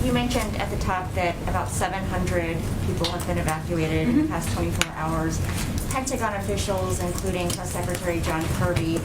You mentioned at the top that about 700 people have been evacuated in the past 24 hours. Pentagon officials, including Press Secretary John Kirby,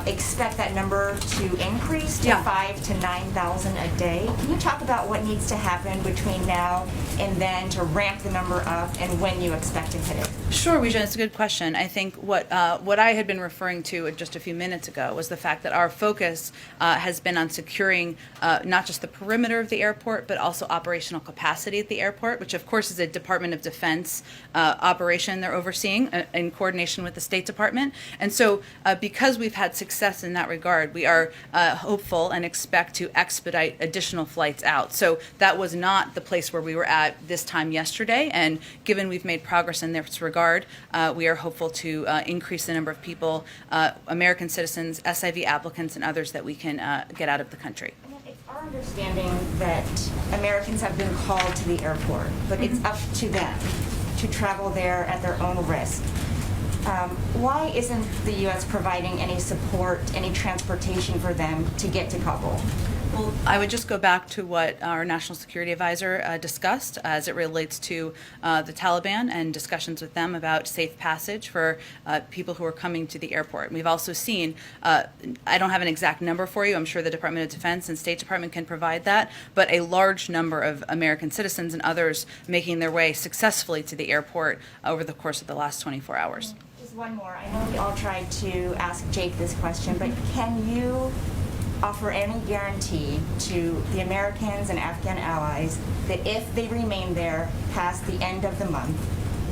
expect that number to increase to 5,000 to 9,000 a day. Can you talk about what needs to happen between now and then to ramp the number up, and when you expect to hit it? Sure, Weijia, it's a good question. I think what I had been referring to just a few minutes ago was the fact that our focus has been on securing not just the perimeter of the airport, but also operational capacity at the airport, which of course is a Department of Defense operation they're overseeing in coordination with the State Department. And so because we've had success in that regard, we are hopeful and expect to expedite additional flights out. So that was not the place where we were at this time yesterday, and given we've made progress in this regard, we are hopeful to increase the number of people, American citizens, SIV applicants, and others that we can get out of the country. It's our understanding that Americans have been called to the airport, but it's up to them to travel there at their own risk. Why isn't the U.S. providing any support, any transportation for them to get to Kabul? Well, I would just go back to what our National Security Advisor discussed as it relates to the Taliban and discussions with them about safe passage for people who are coming to the airport. And we've also seen, I don't have an exact number for you, I'm sure the Department of Defense and State Department can provide that, but a large number of American citizens and others making their way successfully to the airport over the course of the last 24 hours. Just one more. I know we all tried to ask Jake this question, but can you offer any guarantee to the Americans and Afghan allies that if they remain there past the end of the month,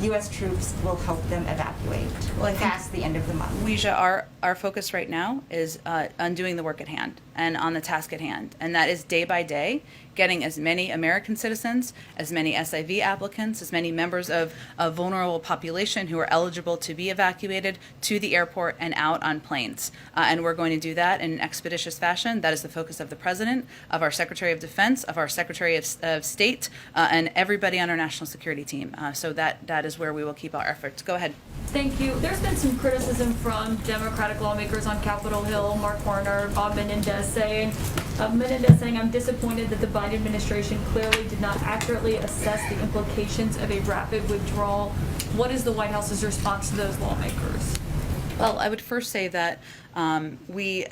U.S. troops will help them evacuate past the end of the month? Weijia, our focus right now is on doing the work at hand and on the task at hand, and that is day by day getting as many American citizens, as many SIV applicants, as many members of a vulnerable population who are eligible to be evacuated to the airport and out on planes. And we're going to do that in an expeditious fashion. That is the focus of the President, of our Secretary of Defense, of our Secretary of State, and everybody on our national security team. So that is where we will keep our efforts. Go ahead. Thank you. There's been some criticism from Democratic lawmakers on Capitol Hill, Mark Warner, Bob Menendez saying, I'm disappointed that the Biden administration clearly did not accurately assess the implications of a rapid withdrawal. What is the White House's response to those lawmakers? Well, I would first say that we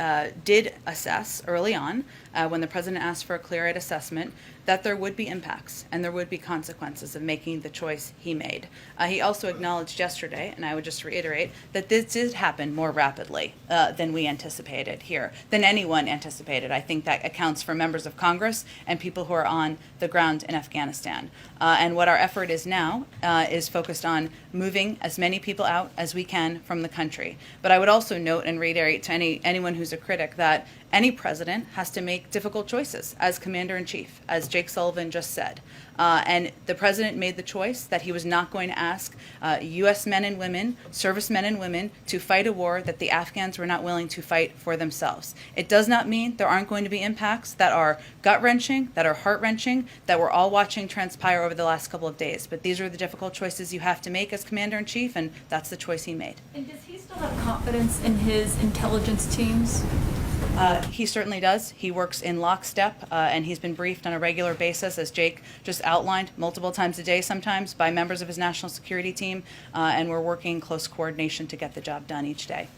did assess early on, when the President asked for a clear-eyed assessment, that there would be impacts and there would be consequences of making the choice he made. He also acknowledged yesterday, and I would just reiterate, that this did happen more rapidly than we anticipated here, than anyone anticipated. I think that accounts for members of Congress and people who are on the ground in Afghanistan. And what our effort is now is focused on moving as many people out as we can from the country. But I would also note and reiterate to anyone who's a critic that any president has to make difficult choices as commander-in-chief, as Jake Sullivan just said. And the president made the choice that he was not going to ask U.S. men and women, servicemen and women, to fight a war that the Afghans were not willing to fight for themselves. It does not mean there aren't going to be impacts that are gut-wrenching, that are heart-wrenching, that we're all watching transpire over the last couple of days. But these are the difficult choices you have to make as commander-in-chief, and that's the choice he made. And does he still have confidence in his intelligence teams? He certainly does. He works in lockstep, and he's been briefed on a regular basis, as Jake just outlined, multiple times a day sometimes by members of his national security team, and we're working in close coordination to get the job done each day.